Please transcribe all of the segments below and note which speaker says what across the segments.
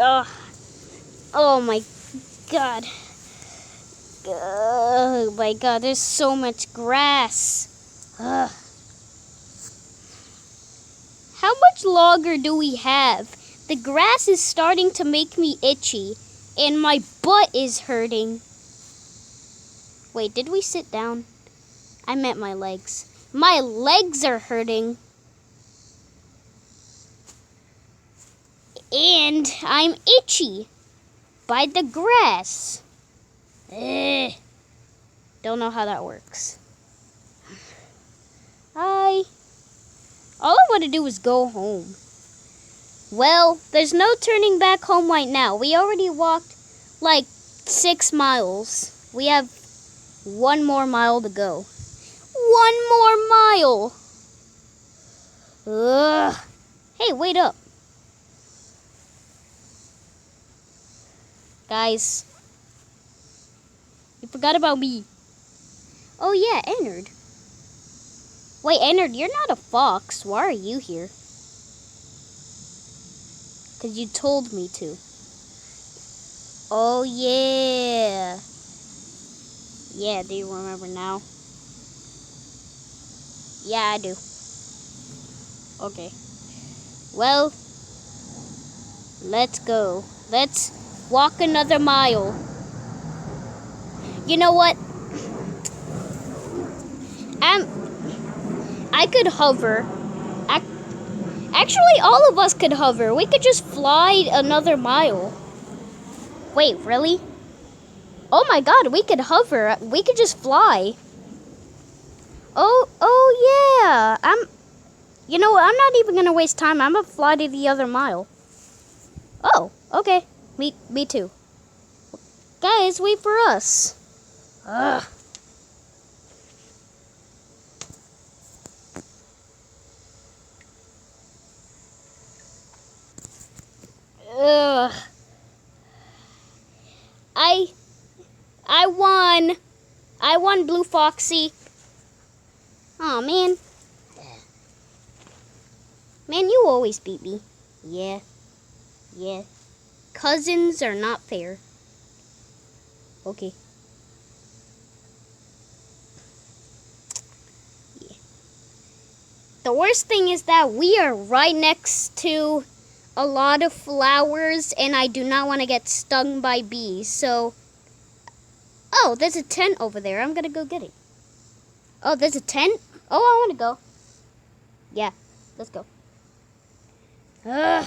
Speaker 1: Oh my god. Oh my god, there's so much grass. Ugh. How much longer do we have? The grass is starting to make me itchy, and my butt is hurting. Wait, did we sit down? I meant my legs. My legs are hurting. And I'm itchy by the grass. Ugh. Don't know how that works. All I want to do is go home. Well, there's no turning back home right now. We already walked like 6 miles. We have 1 more mile to go. 1 more mile! Ugh. Hey, wait up. Guys, you forgot about me. Oh yeah, Ennard. Wait, Ennard, you're not a fox. Why are you here? Because you told me to. Oh yeah. Yeah, do you remember now? Yeah, I do. Okay. Well, let's go. Let's walk another mile. You know what? I could hover. Actually, all of us could hover. We could just fly another mile. Wait, really? Oh my god, we could hover. We could just fly. Oh yeah. You know what? I'm not even gonna waste time. I'm gonna fly to the other mile. Oh, okay. Me too. Guys, wait for us. Ugh. Ugh. I won. I won, Blue Foxy. Aw, man. Man, you always beat me. Yeah. Yeah. Cousins are not fair. Okay. Yeah. The worst thing is that we are right next to a lot of flowers, and I do not want to get stung by bees, so... Oh, there's a tent over there. I'm gonna go get it. Oh, there's a tent? Oh, I want to go. Yeah, let's go. Ugh.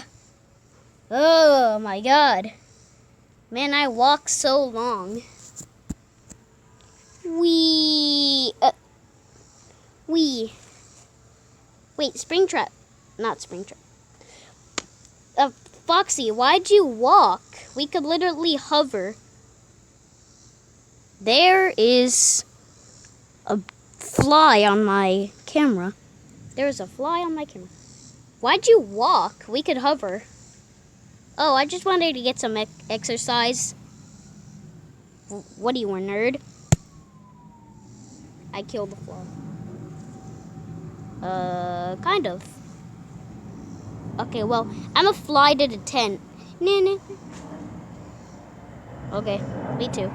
Speaker 1: Oh, my God. Man, I walk so long. Wait, Springtrap. Not Springtrap. Foxy, why'd you walk? We could literally hover. There is a fly on my camera. There is a fly on my camera. Why'd you walk? We could hover. Oh, I just wanted to get some exercise. What are you, a nerd? I killed the fly. Kind of. Okay, well, I'm a fly to the tent. Nah. Okay, me too.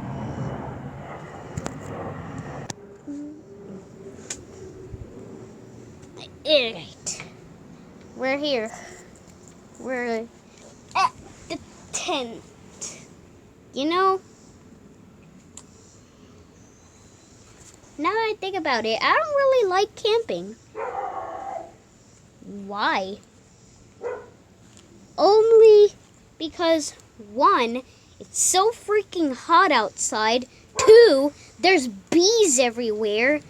Speaker 1: Alright. We're here. We're at the tent. You know, now that I think about it, I don't really like camping. Why? Only because, 1, it's so freaking hot outside. 2, there's bees everywhere.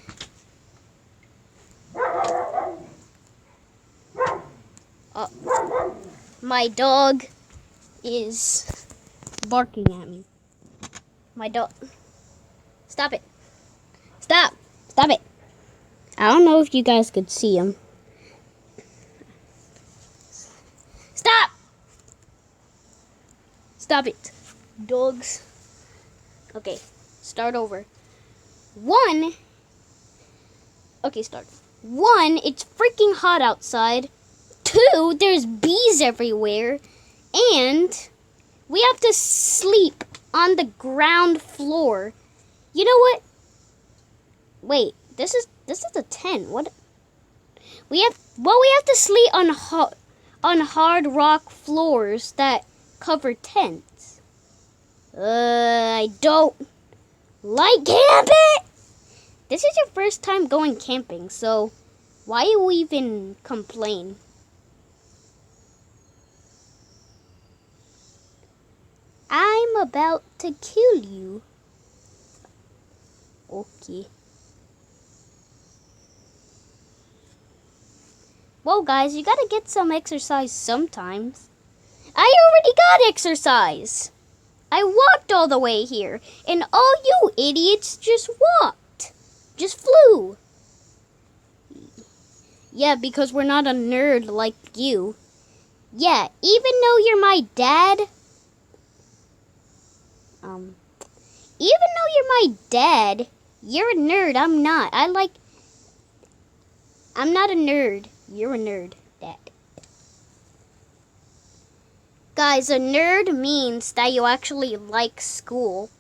Speaker 1: My dog is barking at me. My dog. Stop it. Stop. Stop it. I don't know if you guys could see him. Stop. Stop it. Dogs. Okay. Start over. 1. Okay, start. 1, it's freaking hot outside. 2, there's bees everywhere. And We have to sleep on the ground floor. You know what? Wait, this is a tent. What? We have to sleep on hard rock floors that cover tents. I don't like camping. This is your first time going camping, so why you even complain? I'm about to kill you. Okay. Well, guys, you gotta get some exercise sometimes. I already got exercise. I walked all the way here, and all you idiots just walked. Just flew. Yeah, because we're not a nerd like you. Yeah, even though you're my dad, even though you're my dad, you're a nerd. I'm not. I'm not a nerd. You're a nerd, Dad. Guys, a nerd means that you actually like school.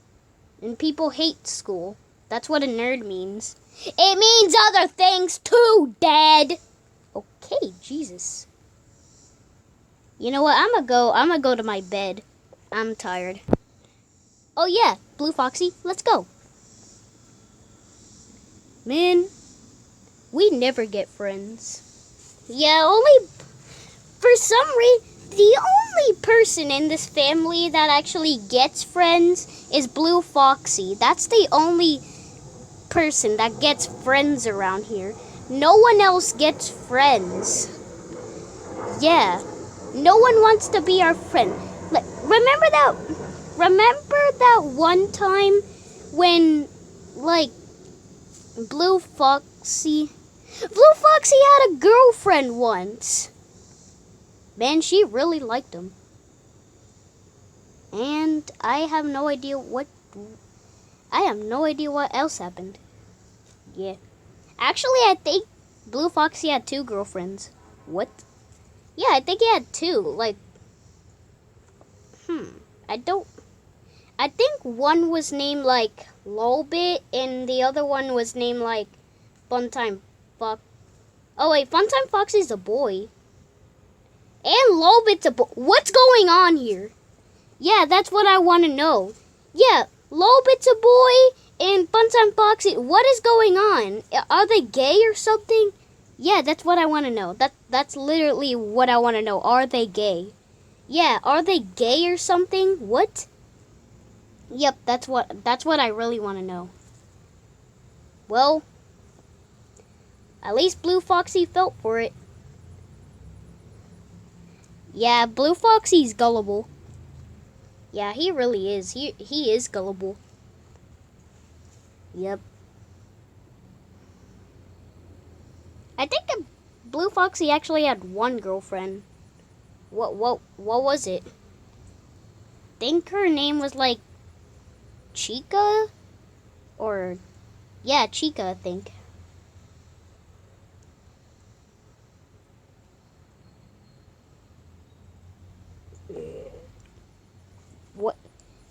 Speaker 1: And people hate school. That's what a nerd means. It means other things too, Dad. Okay, Jesus. You know what? I'm gonna go to my bed. I'm tired. Oh yeah, Blue Foxy, let's go. Man, we never get friends. Yeah, only for some reason, the only person in this family that actually gets friends is Blue Foxy. That's the only person that gets friends around here. No one else gets friends. Yeah, no one wants to be our friend. Remember that one time when, like, Blue Foxy had a girlfriend once. Man, she really liked him. And I have no idea what else happened. Yeah. Actually, I think Blue Foxy had 2 girlfriends. What? Yeah, I think he had 2. Like, I think one was named, like, Lolbit, and the other one was named, like, Funtime Fox. Oh, wait, Funtime Foxy's a boy. And Lolbit's a boy. What's going on here? Yeah, that's what I want to know. Yeah, Lolbit's a boy, and Funtime Foxy. What is going on? Are they gay or something? Yeah, that's what I want to know. That's literally what I want to know. Are they gay? Yeah, are they gay or something? What? Yep, that's what I really want to know. Well, at least Blue Foxy felt for it. Yeah, Blue Foxy's gullible. Yeah, he really is. He is gullible. Yep. I think that Blue Foxy actually had 1 girlfriend. What was it? I think her name was like Chica? Or yeah, Chica, I think.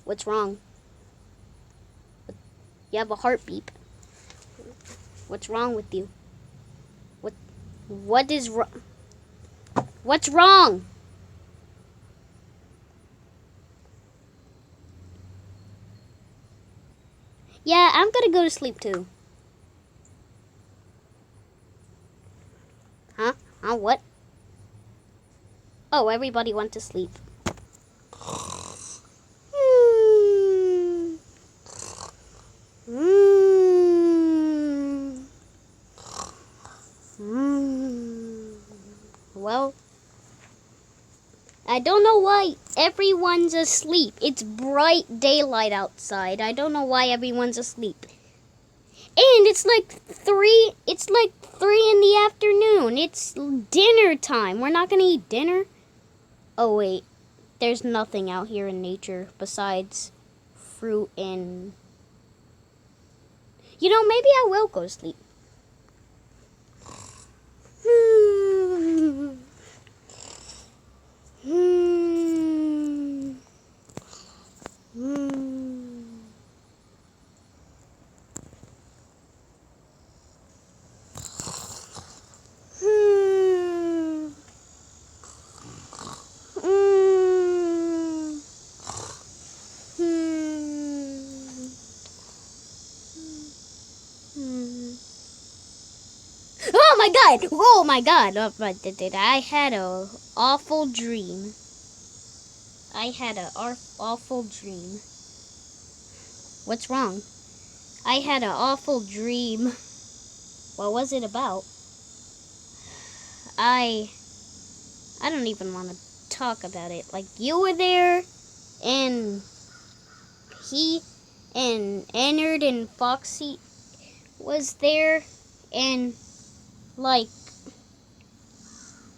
Speaker 1: What's wrong? You have a heartbeat. What's wrong with you? What is wrong? What's wrong? Yeah, I'm gonna go to sleep too. Huh? What? Oh, everybody went to sleep. Well, I don't know why everyone's asleep. It's bright daylight outside. I don't know why everyone's asleep. And it's like 3 in the afternoon. It's dinner time. We're not going to eat dinner. Oh wait. There's nothing out here in nature besides fruit and maybe I will go to sleep. god! Oh my god! I had a awful dream. I had a awful dream. What's wrong? I had an awful dream. What was it about? I don't even want to talk about it. Like, you were there, and he and Ennard and Foxy was there, and like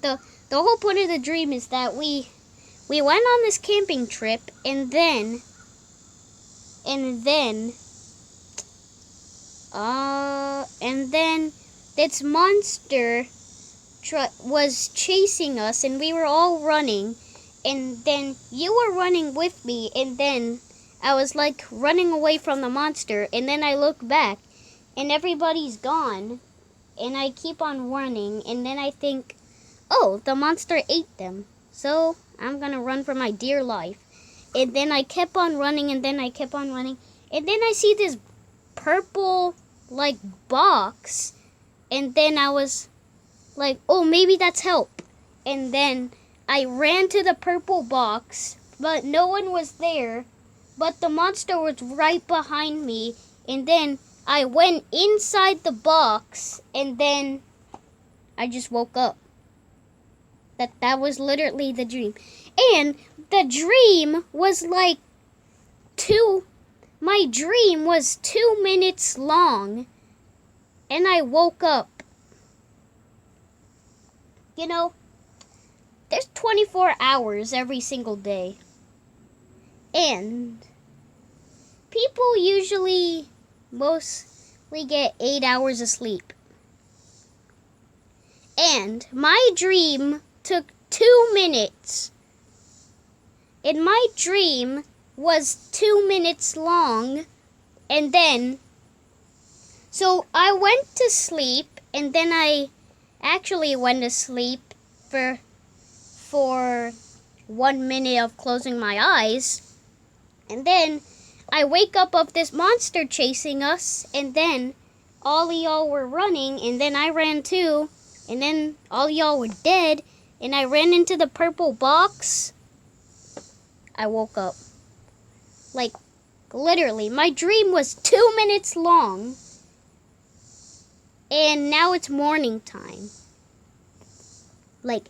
Speaker 1: the whole point of the dream is that we went on this camping trip, and then this monster was chasing us, and we were all running, and then you were running with me, and then I was like running away from the monster, and then I look back and everybody's gone, and I keep on running, and then I think, oh, the monster ate them, so I'm gonna run for my dear life. And then I kept on running, and then I kept on running, and then I see this purple like box, and then I was like, oh, maybe that's help. And then I ran to the purple box, but no one was there, but the monster was right behind me, and then I went inside the box, and then I just woke up. That was literally the dream. And the dream was like my dream was 2 minutes long, and I woke up. You know, there's 24 hours every single day. And people usually mostly get 8 hours of sleep. And my dream took 2 minutes. And my dream was 2 minutes long. And then, so I went to sleep, and then I actually went to sleep for 1 minute of closing my eyes. And then I wake up of this monster chasing us, and then all y'all were running, and then I ran too, and then all y'all were dead, and I ran into the purple box. I woke up. Like, literally, my dream was 2 minutes long, and now it's morning time. Like,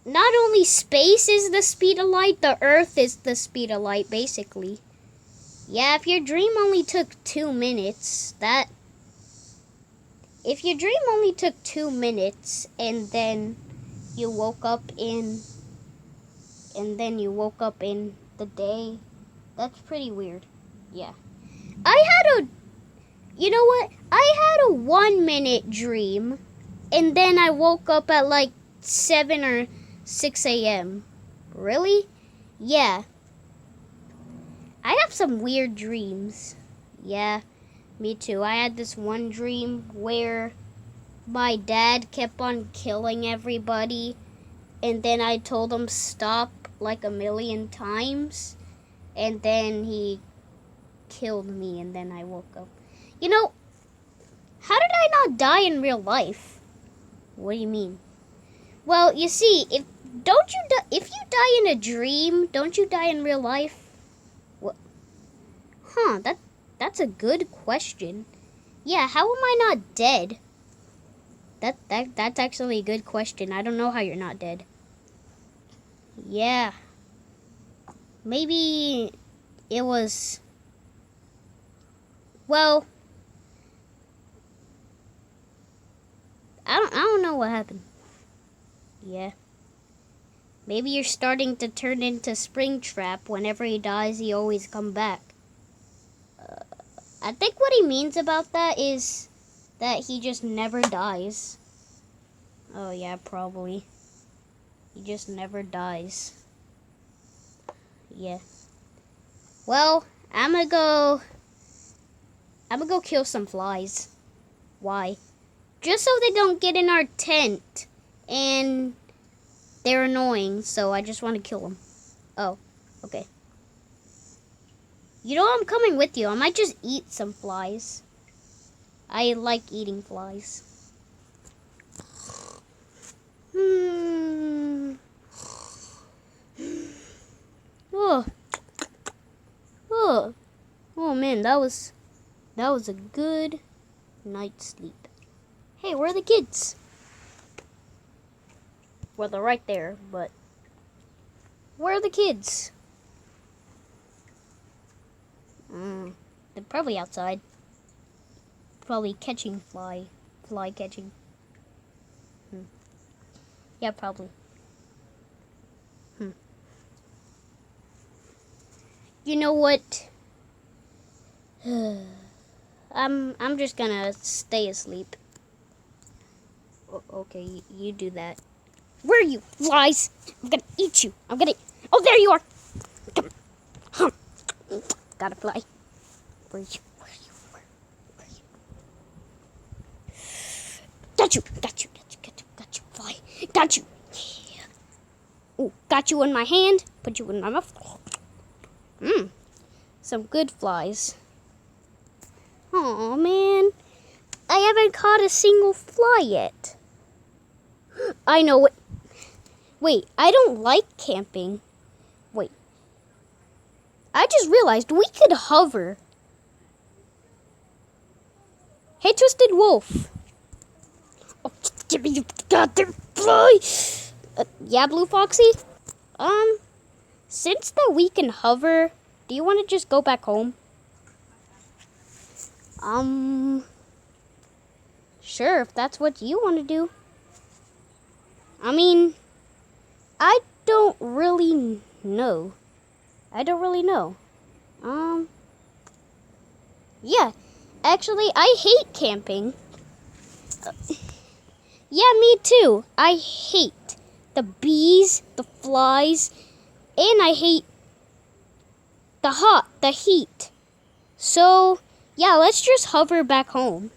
Speaker 1: not only space is the speed of light, the earth is the speed of light, basically. Yeah, if your dream only took 2 minutes, if your dream only took 2 minutes, and then you woke up in the day, that's pretty weird. Yeah. You know what? I had a 1 minute dream, and then I woke up at like 7 or 6 a.m. Really? Yeah. I have some weird dreams. Yeah, me too. I had this one dream where my dad kept on killing everybody, and then I told him stop like 1,000,000 times, and then he killed me, and then I woke up. You know, how did I not die in real life? What do you mean? Well, you see, if you die in a dream, don't you die in real life? What? Huh, that's a good question. Yeah, how am I not dead? That's actually a good question. I don't know how you're not dead. Yeah. Maybe it was, well, I don't know what happened. Yeah. Maybe you're starting to turn into Springtrap. Whenever he dies, he always come back. I think what he means about that is that he just never dies. Oh yeah, probably. He just never dies. Yeah. Well, I'm gonna go kill some flies. Why? Just so they don't get in our tent, and they're annoying, so I just want to kill them. Oh, okay. You know, I'm coming with you. I might just eat some flies. I like eating flies. Oh, oh, oh man, that was a good night's sleep. Hey, where are the kids? Well, they're right there, but where are the kids? They're probably outside. Probably catching fly catching. Yeah, probably. You know what? I'm just gonna stay asleep. Okay, you do that. Where are you, flies? I'm gonna eat you. Oh, there you are. Come on. Gotta fly. Where are you? Where are you? Got you, fly. Got you. Yeah. Ooh, got you in my hand. Put you in my mouth. Some good flies. Oh man, I haven't caught a single fly yet. I know it. Wait, I don't like camping. Wait. I just realized we could hover. Hey, Twisted Wolf. Oh, give me your goddamn fly. Yeah, Blue Foxy? Since that we can hover, do you want to just go back home? Sure, if that's what you want to do. I mean, I don't really know. Yeah, actually, I hate camping. Yeah, me too. I hate the bees, the flies, and I hate the heat. So, yeah, let's just hover back home.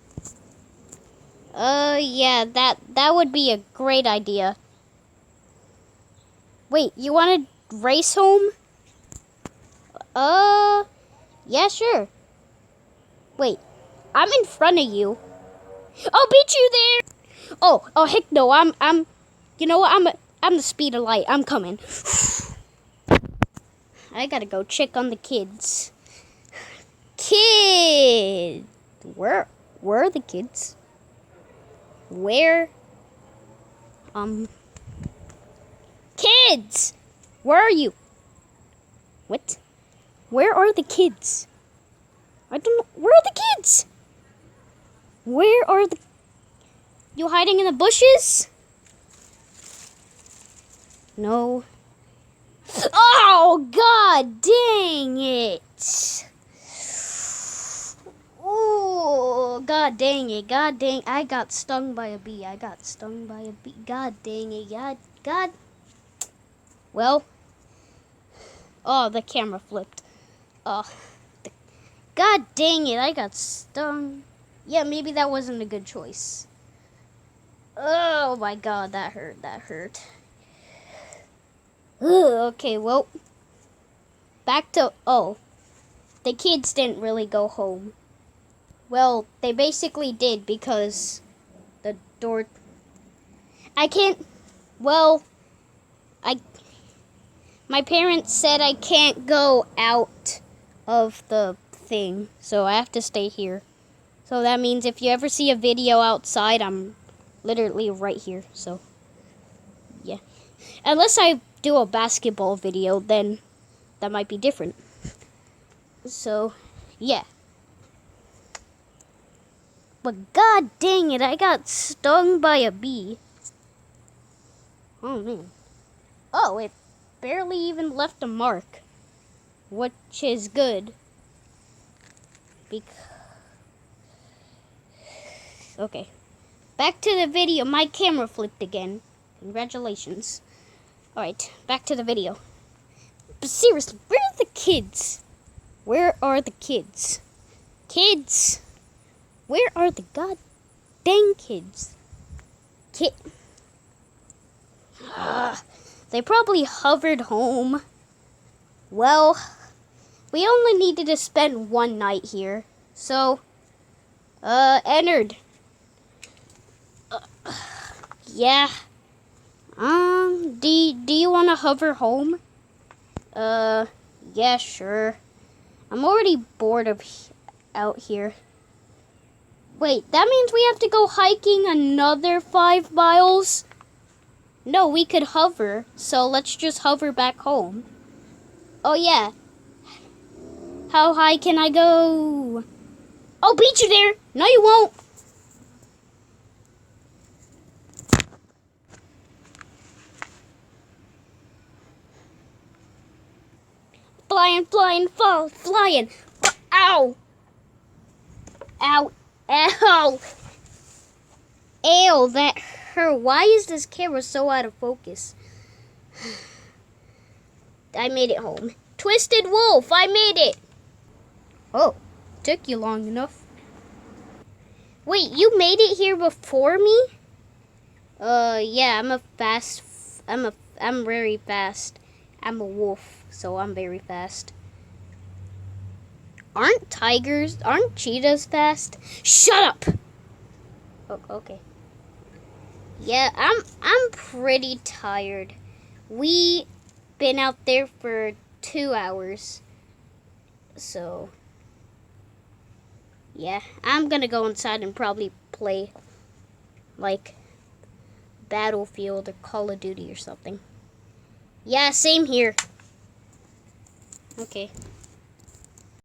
Speaker 1: Yeah, that would be a great idea. Wait, you want to race home? Yeah, sure. Wait, I'm in front of you. I'll beat you there. Oh, heck no, you know what, I'm the speed of light. I'm coming. I gotta go check on the kids. Kid! Where are the kids? Where? Kids! Where are you? What? Where are the kids? I don't know. Where are the kids? Where are the... You hiding in the bushes? No. Oh, god dang it. Oh, god dang it. I got stung by a bee. God dang it. God. Well. Oh, the camera flipped. Oh. God dang it. I got stung. Yeah, maybe that wasn't a good choice. Oh my god, that hurt. Ugh, okay, well. Back to... Oh. The kids didn't really go home. Well, they basically did because the door... I can't... Well, my parents said I can't go out of the thing, so I have to stay here. So that means if you ever see a video outside, I'm literally right here, so yeah. Unless I do a basketball video, then that might be different. So, yeah. But god dang it, I got stung by a bee. Oh man. Oh, it barely even left a mark, which is good. Okay. Back to the video. My camera flipped again. Congratulations. Alright, back to the video. But seriously, where are the kids? Where are the kids? Kids! Where are the god dang kids? They probably hovered home. Well, we only needed to spend one night here. So, Ennard. Yeah. Do you want to hover home? Yeah, sure. I'm already bored of out here. Wait, that means we have to go hiking another 5 miles? No, we could hover, so let's just hover back home. Oh, yeah. How high can I go? I'll beat you there. No, you won't. Flying, flying, fall, flying. Ow. Ow. Ow. Ew, that hurt. Why is this camera so out of focus? I made it home. Twisted Wolf, I made it. Oh, took you long enough. Wait, you made it here before me? Yeah, I'm very fast. I'm a wolf, so I'm very fast. Aren't cheetahs fast? Shut up! Oh, okay. Yeah, I'm pretty tired. We been out there for 2 hours. So, yeah, I'm gonna go inside and probably play, like, Battlefield or Call of Duty or something. Yeah, same here. Okay.